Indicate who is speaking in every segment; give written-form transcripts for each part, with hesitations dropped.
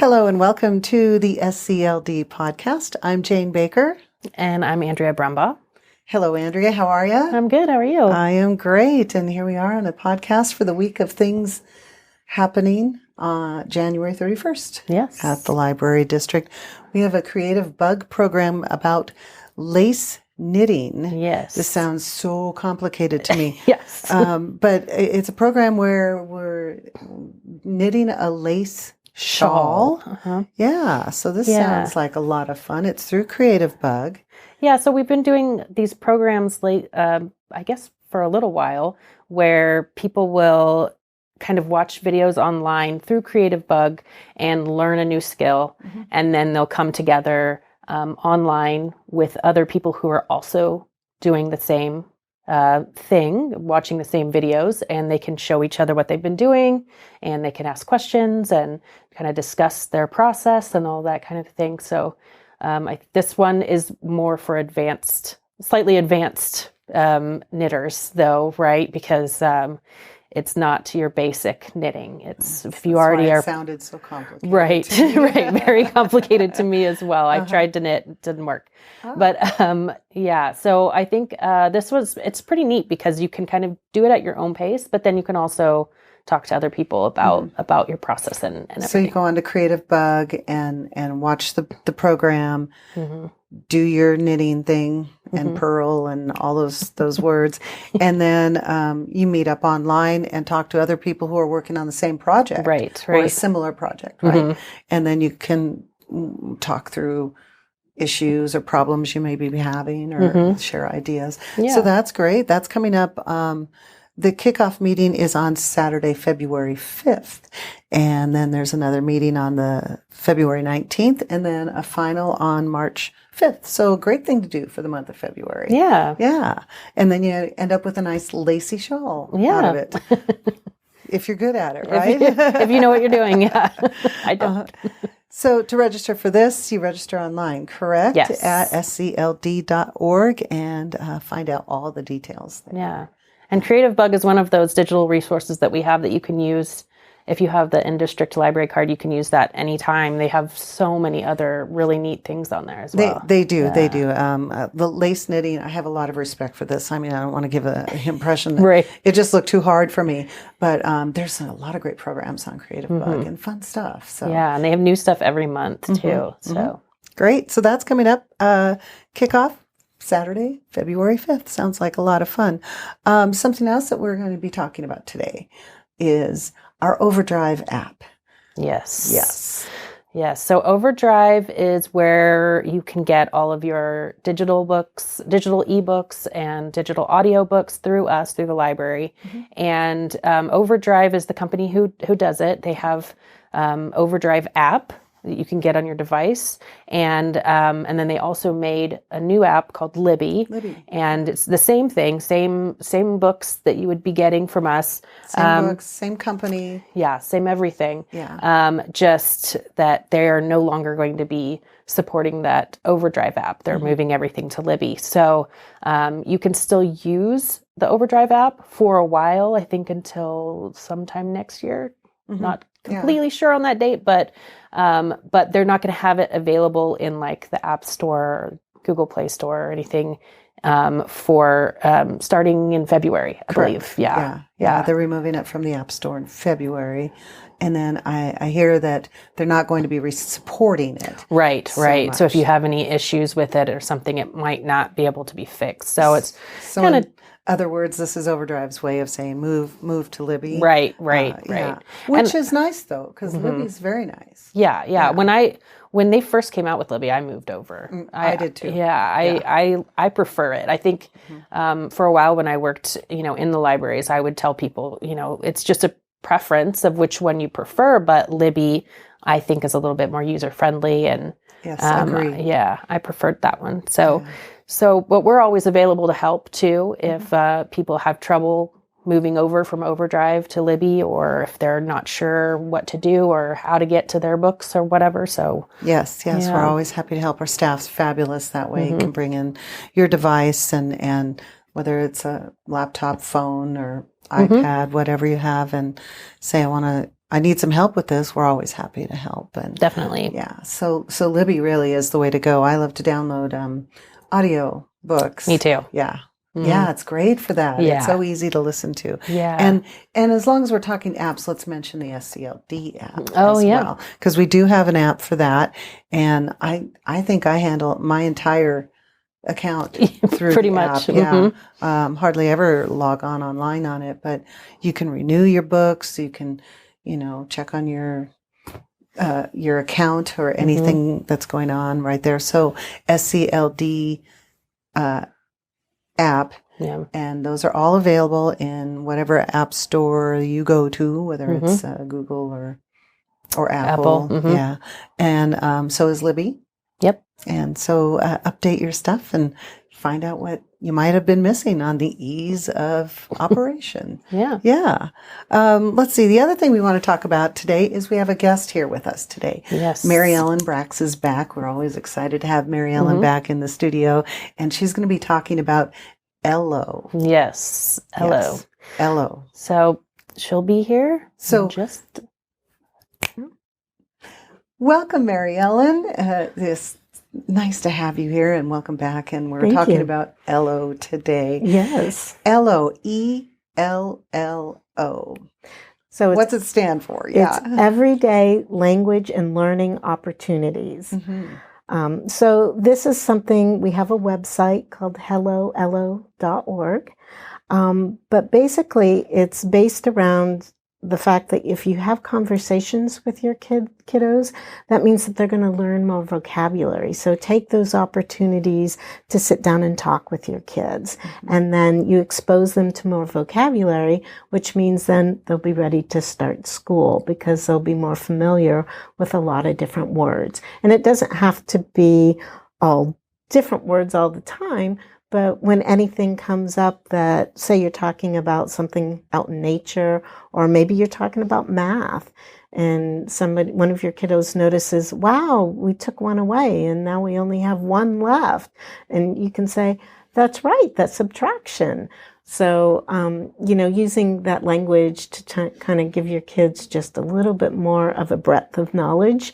Speaker 1: Hello and welcome to the SCLD podcast. I'm Jane Baker.
Speaker 2: And I'm Andrea Brumbaugh.
Speaker 1: Hello, Andrea. How are you?
Speaker 2: I'm good. How are you?
Speaker 1: I am great. And here we are on a podcast for the week of things happening January 31st.
Speaker 2: Yes.
Speaker 1: At the Library District. We have a creative bug program about lace knitting.
Speaker 2: Yes.
Speaker 1: This sounds so complicated to me.
Speaker 2: Yes.
Speaker 1: But it's a program where we're knitting a lace shawl.
Speaker 2: Uh-huh.
Speaker 1: Yeah. So this sounds like a lot of fun. It's through Creative Bug.
Speaker 2: Yeah. So we've been doing these programs late, I guess for a little while, where people will kind of watch videos online through Creative Bug and learn a new skill. Mm-hmm. And then they'll come together online with other people who are also doing the same thing, watching the same videos, and they can show each other what they've been doing, and they can ask questions and kind of discuss their process and all that kind of thing. So this one is more for slightly advanced knitters, though, right? Because it's not your basic knitting. It's if you already are.
Speaker 1: It sounded so complicated.
Speaker 2: Right, right. Very complicated to me as well. I tried to knit, it didn't work. Oh. But yeah, so I think it's pretty neat because you can kind of do it at your own pace, but then you can also talk to other people about your process and everything.
Speaker 1: So you go on to Creative Bug and watch the program, do your knitting thing and purl and all those words. And then you meet up online and talk to other people who are working on the same project.
Speaker 2: Right.
Speaker 1: Or a similar project, right? And then you can talk through issues or problems you may be having or share ideas. Yeah. So that's great. That's coming up. The kickoff meeting is on Saturday, February 5th. And then there's another meeting on the February 19th and then a final on March 5th. So a great thing to do for the month of February.
Speaker 2: Yeah.
Speaker 1: Yeah. And then you end up with a nice lacy shawl out of it. If you're good at it, right?
Speaker 2: If you know what you're doing. Yeah. I don't.
Speaker 1: So to register for this, you register online, correct?
Speaker 2: Yes.
Speaker 1: At scld.org and find out all the details there.
Speaker 2: Yeah. And Creative Bug is one of those digital resources that we have that you can use. If you have the in-district library card, you can use that anytime. They have so many other really neat things on there as well.
Speaker 1: They do. The lace knitting, I have a lot of respect for this. I mean, I don't want to give an impression that it just looked too hard for me. But there's a lot of great programs on Creative Bug and fun stuff. So
Speaker 2: yeah, and they have new stuff every month too. So
Speaker 1: great. So that's coming up. Kickoff. Saturday, February 5th. Sounds like a lot of fun. Something else that we're going to be talking about today is our Overdrive app.
Speaker 2: Yes. So Overdrive is where you can get all of your digital books, digital ebooks, and digital audio books through us, through the library. And Overdrive is the company who does it. They have Overdrive app that you can get on your device, and then they also made a new app called Libby, and it's the same thing, same books that you would be getting from us,
Speaker 1: same books, same company,
Speaker 2: same everything, just that they are no longer going to be supporting that Overdrive app. They're moving everything to Libby, so you can still use the Overdrive app for a while, I think until sometime next year. Not completely sure on that date, but they're not going to have it available in like the App Store or Google Play Store or anything for starting in February, I believe. Yeah.
Speaker 1: They're removing it from the App Store in February. And then I hear that they're not going to be supporting it. Right.
Speaker 2: So if you have any issues with it or something, it might not be able to be fixed. So it's kind of...
Speaker 1: Other words, this is Overdrive's way of saying move to Libby.
Speaker 2: Right.
Speaker 1: Which is nice though, because Libby's very nice.
Speaker 2: Yeah. When they first came out with Libby, I moved over.
Speaker 1: I did too.
Speaker 2: I prefer it. I think for a while when I worked, in the libraries, I would tell people, it's just a preference of which one you prefer, but Libby, I think, is a little bit more user friendly, and
Speaker 1: yes, agree.
Speaker 2: I preferred that one. But we're always available to help too if people have trouble moving over from Overdrive to Libby, or if they're not sure what to do or how to get to their books or whatever. So
Speaker 1: yes, we're always happy to help. Our staff's fabulous that way. You can bring in your device and whether it's a laptop, phone, or iPad, whatever you have, and say, I want to I need some help with this, we're always happy to help. And
Speaker 2: definitely.
Speaker 1: Yeah. So Libby really is the way to go. I love to download audio books.
Speaker 2: Me too.
Speaker 1: Yeah. Yeah, it's great for that.
Speaker 2: Yeah.
Speaker 1: It's so easy to listen to.
Speaker 2: Yeah.
Speaker 1: And as long as we're talking apps, let's mention the SCLD app as well. Because we do have an app for that. And I think I handle my entire account through
Speaker 2: pretty
Speaker 1: the
Speaker 2: much.
Speaker 1: app. Yeah. Hardly ever log online on it, but you can renew your books. You can, check on your account or anything that's going on right there. So SCLD app.
Speaker 2: Yeah.
Speaker 1: And those are all available in whatever app store you go to, whether it's Google or Apple. Yeah. And so is Libby.
Speaker 2: Yep.
Speaker 1: And so update your stuff and find out what you might have been missing on the ease of operation. Yeah. Let's see. The other thing we want to talk about today is we have a guest here with us today.
Speaker 2: Yes.
Speaker 1: Mary Ellen Brax is back. We're always excited to have Mary Ellen back in the studio. And she's going to be talking about ELLO.
Speaker 2: Yes. ELLO.
Speaker 1: Yes. ELLO.
Speaker 2: So she'll be here.
Speaker 1: So welcome, Mary Ellen. It's nice to have you here, and welcome back. And we're talking about ELLO today.
Speaker 2: Yes.
Speaker 1: ELLO, ELLO.
Speaker 3: So
Speaker 1: what's it stand for?
Speaker 3: It's Everyday Language and Learning Opportunities. So this is something, we have a website called helloello.org. But basically, it's based around the fact that if you have conversations with your kiddos, that means that they're going to learn more vocabulary. So take those opportunities to sit down and talk with your kids. And then you expose them to more vocabulary, which means then they'll be ready to start school because they'll be more familiar with a lot of different words. And it doesn't have to be all different words all the time. But when anything comes up that, say you're talking about something out in nature, or maybe you're talking about math, and one of your kiddos notices, wow, we took one away and now we only have one left. And you can say, that's right, that's subtraction. So, using that language to kind of give your kids just a little bit more of a breadth of knowledge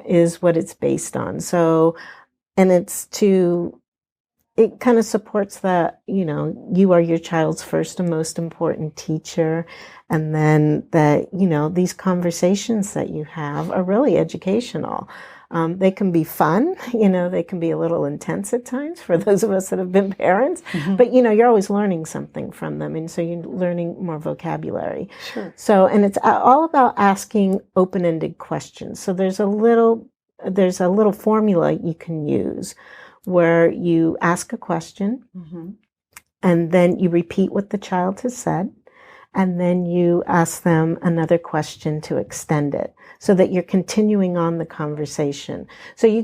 Speaker 3: is what it's based on. So, and it kind of supports that, you are your child's first and most important teacher. And then that, these conversations that you have are really educational. They can be fun, they can be a little intense at times for those of us that have been parents, but you're always learning something from them. And so you're learning more vocabulary.
Speaker 1: Sure.
Speaker 3: So, and it's all about asking open-ended questions. So there's a little formula you can use where you ask a question and then you repeat what the child has said, and then you ask them another question to extend it so that you're continuing on the conversation. So you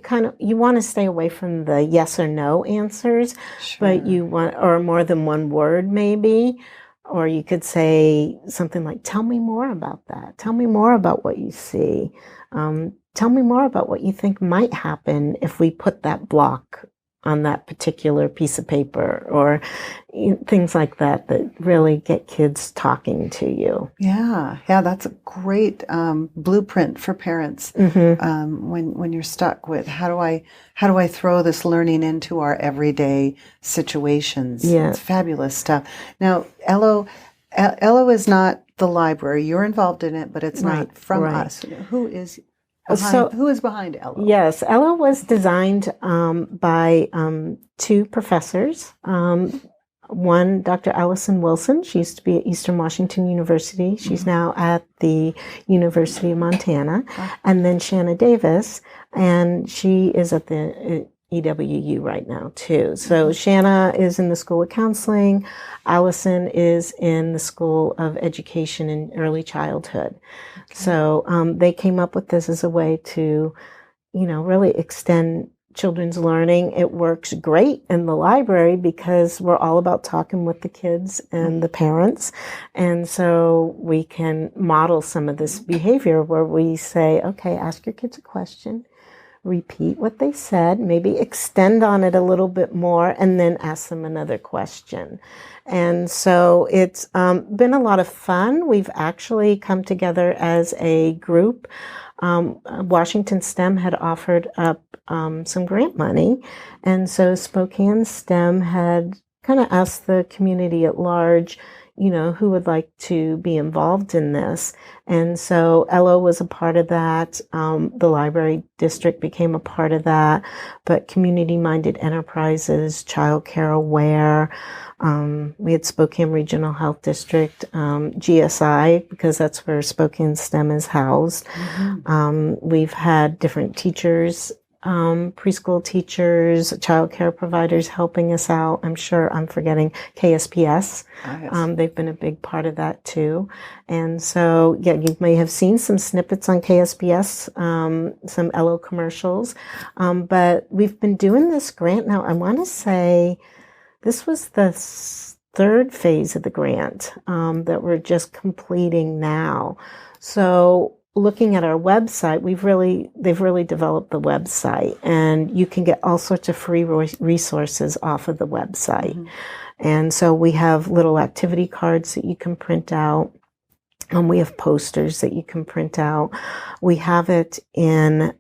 Speaker 3: want to stay away from the yes or no answers, but you want, or more than one word maybe, or you could say something like, tell me more about that. Tell me more about what you see. Tell me more about what you think might happen if we put that block on that particular piece of paper, or things like that really get kids talking to you.
Speaker 1: Yeah, that's a great blueprint for parents when you're stuck with how do I throw this learning into our everyday situations.
Speaker 3: Yeah.
Speaker 1: It's fabulous stuff. Now, ELLO is not the library. You're involved in it, but it's not from us. Who is behind ELLO?
Speaker 3: Yes, ELLO was designed by two professors. One, Dr. Allison Wilson. She used to be at Eastern Washington University. She's now at the University of Montana. And then Shanna Davis, and she is at the EWU right now too. So Shanna is in the School of Counseling. Allison is in the School of Education and Early Childhood. So they came up with this as a way to, really extend children's learning. It works great in the library because we're all about talking with the kids and the parents. And so we can model some of this behavior where we say, okay, ask your kids a question, repeat what they said, maybe extend on it a little bit more, and then ask them another question. And so it's been a lot of fun. We've actually come together as a group. Washington STEM had offered up some grant money, and so Spokane STEM had kind of asked the community at large, who would like to be involved in this. And so ELLO was a part of that. The library district became a part of that, but community-minded enterprises, Child Care Aware, we had Spokane Regional Health District, GSI, because that's where Spokane STEM is housed. We've had different teachers, preschool teachers, child care providers helping us out. I'm sure I'm forgetting KSPS. Yes. They've been a big part of that too. And so, yeah, you may have seen some snippets on KSPS, some ELLO commercials. But we've been doing this grant now. I want to say this was the third phase of the grant that we're just completing now. So looking at our website, they've really developed the website, and you can get all sorts of free resources off of the website. And so we have little activity cards that you can print out, and we have posters that you can print out. We have it in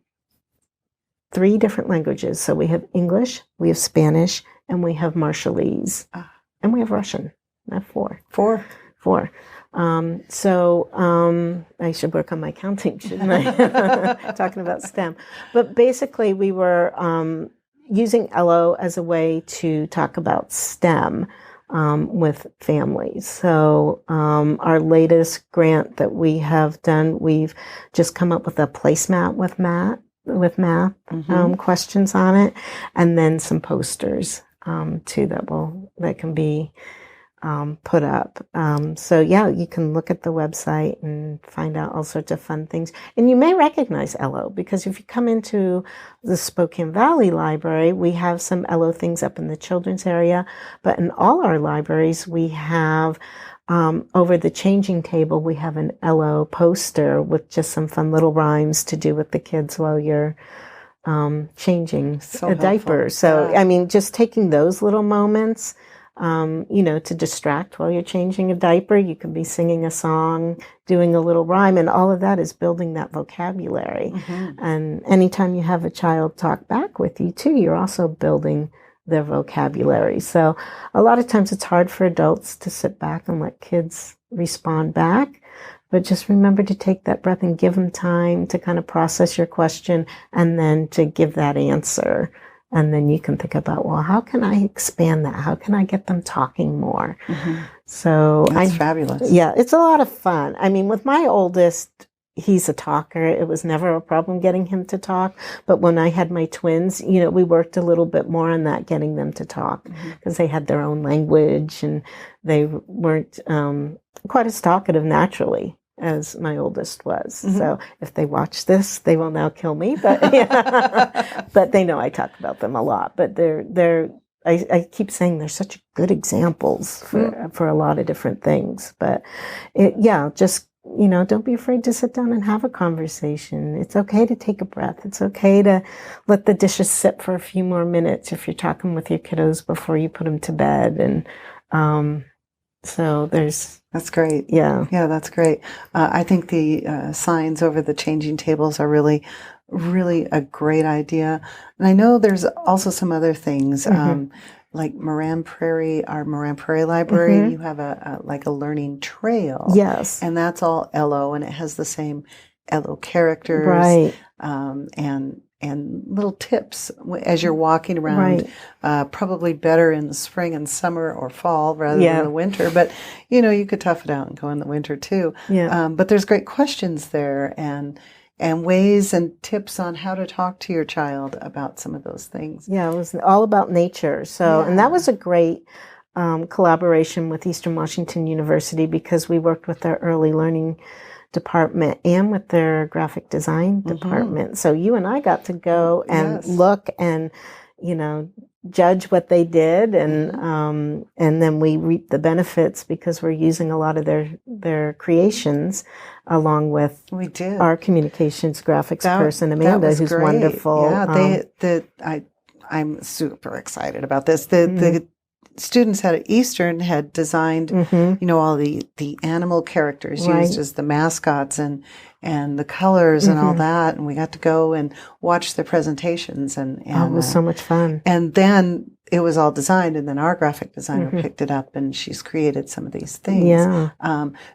Speaker 3: 3 different languages. So we have English, we have Spanish, and we have Marshallese, and we have Russian. I have 4. 4. I should work on my counting, shouldn't I? Talking about STEM. But basically, we were using ELLO as a way to talk about STEM with families. So our latest grant that we have done, we've just come up with a placemat with math questions on it, and then some posters too that can be put up. So yeah, you can look at the website and find out all sorts of fun things. And you may recognize ELLO, because if you come into the Spokane Valley Library, we have some ELLO things up in the children's area, but in all our libraries, we have over the changing table, we have an ELLO poster with just some fun little rhymes to do with the kids while you're changing a diaper. So, yeah. I mean, just taking those little moments, to distract while you're changing a diaper. You could be singing a song, doing a little rhyme, and all of that is building that vocabulary. And anytime you have a child talk back with you too, you're also building their vocabulary. So a lot of times it's hard for adults to sit back and let kids respond back. But just remember to take that breath and give them time to kind of process your question and then to give that answer. And then you can think about, well, how can I expand that? How can I get them talking more? So
Speaker 1: that's fabulous.
Speaker 3: Yeah, it's a lot of fun. I mean, with my oldest, he's a talker. It was never a problem getting him to talk. But when I had my twins, we worked a little bit more on that, getting them to talk, because they had their own language and they weren't quite as talkative naturally as my oldest was. So if they watch this, they will now kill me. But but they know I talk about them a lot. But I keep saying they're such good examples for a lot of different things. But just don't be afraid to sit down and have a conversation. It's okay to take a breath. It's okay to let the dishes sit for a few more minutes if you're talking with your kiddos before you put them to bed. And so that's great. Yeah,
Speaker 1: that's great. I think the signs over the changing tables are really, really a great idea. And I know there's also some other things, like Moran Prairie, our Moran Prairie Library. You have a learning trail.
Speaker 3: Yes,
Speaker 1: and that's all ELLO, and it has the same ELLO characters,
Speaker 3: right?
Speaker 1: And little tips as you're walking around, probably better in the spring and summer or fall rather than the winter. But, you could tough it out and go in the winter too. But there's great questions there and ways and tips on how to talk to your child about some of those things.
Speaker 3: Yeah, it was all about nature. So, and that was a great collaboration with Eastern Washington University, because we worked with their early learning department and with their graphic design department. So you and I got to go and look and, judge what they did, and then we reap the benefits because we're using a lot of their creations along with our communications graphics person Amanda, who's great. Wonderful.
Speaker 1: Yeah, I'm super excited about this. The students at Eastern had designed, all the animal characters used as the mascots and the colors and all that. And we got to go and watch the presentations and
Speaker 3: it was so much fun.
Speaker 1: And then it was all designed, and then our graphic designer picked it up, and she's created some of these things.
Speaker 3: Yeah.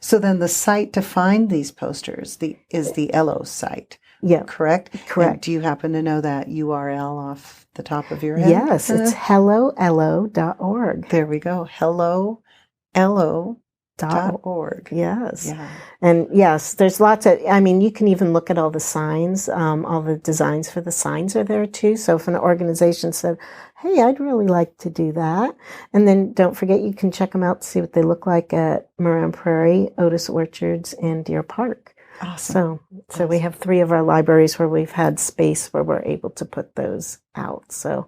Speaker 1: So then the site to find these posters is the ELLO site.
Speaker 3: Yeah.
Speaker 1: Correct? And do you happen to know that URL off the top of your head?
Speaker 3: Yes, it's helloello.org.
Speaker 1: There we go. helloello.org.
Speaker 3: Yes.
Speaker 1: Yeah.
Speaker 3: And yes, there's lots of, you can even look at all the signs, all the designs for the signs are there too. So if an organization said, hey, I'd really like to do that. And then don't forget, you can check them out to see what they look like at Moran Prairie, Otis Orchards, and Deer Park.
Speaker 1: Awesome.
Speaker 3: So we have 3 of our libraries where we've had space where we're able to put those out. So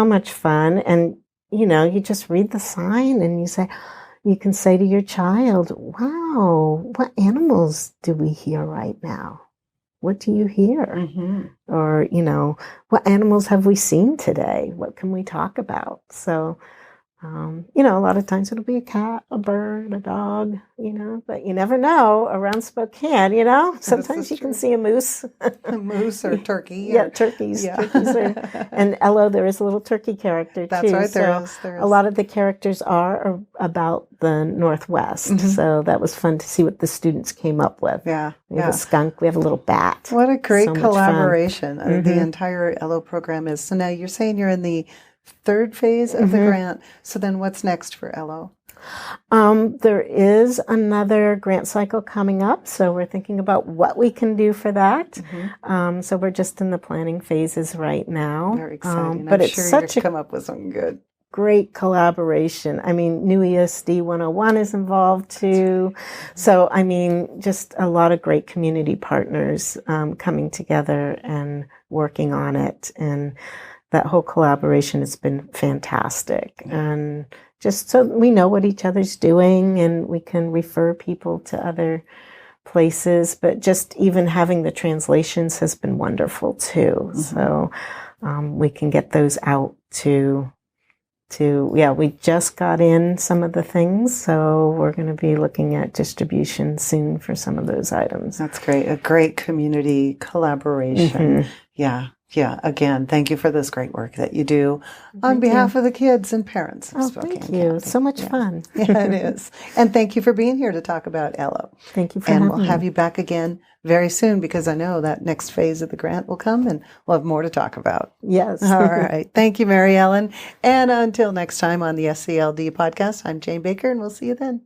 Speaker 3: much fun. And, you just read the sign and you can say to your child, wow, what animals do we hear right now? What do you hear? Or, what animals have we seen today? What can we talk about? So, a lot of times it'll be a cat, a bird, a dog, but you never know around Spokane, sometimes you can see a moose.
Speaker 1: A moose or turkey.
Speaker 3: Yeah, turkeys.
Speaker 1: Yeah.
Speaker 3: And ELLO, there is a little turkey character too.
Speaker 1: That's right, there is.
Speaker 3: A lot of the characters are about the Northwest. So that was fun to see what the students came up with.
Speaker 1: Yeah.
Speaker 3: We have a skunk, we have a little bat.
Speaker 1: What a great collaboration the entire ELLO program is. So now you're saying you're in the 3rd phase of the grant. So then what's next for ELLO?
Speaker 3: There is another grant cycle coming up. So we're thinking about what we can do for that. So we're just in the planning phases right now.
Speaker 1: Very exciting.
Speaker 3: But
Speaker 1: I'm
Speaker 3: it's
Speaker 1: sure
Speaker 3: such
Speaker 1: you'll come up with something good.
Speaker 3: Great collaboration. New ESD 101 is involved too. So, just a lot of great community partners coming together and working on it. And that whole collaboration has been fantastic. And just so we know what each other's doing and we can refer people to other places. But just even having the translations has been wonderful too. So we can get those out to we just got in some of the things, so we're going to be looking at distribution soon for some of those items.
Speaker 1: That's great. A great community collaboration. Yeah. Again, thank you for this great work that you do on behalf of the kids and parents of Spokane
Speaker 3: Thank you.
Speaker 1: County.
Speaker 3: It's so much fun.
Speaker 1: Yeah, it is. And thank you for being here to talk about ELLO.
Speaker 3: Thank you for having me.
Speaker 1: And we'll have you back again very soon because I know that next phase of the grant will come and we'll have more to talk about.
Speaker 3: Yes.
Speaker 1: All right. Thank you, Mary Ellen. And until next time on the SCLD podcast, I'm Jane Baker and we'll see you then.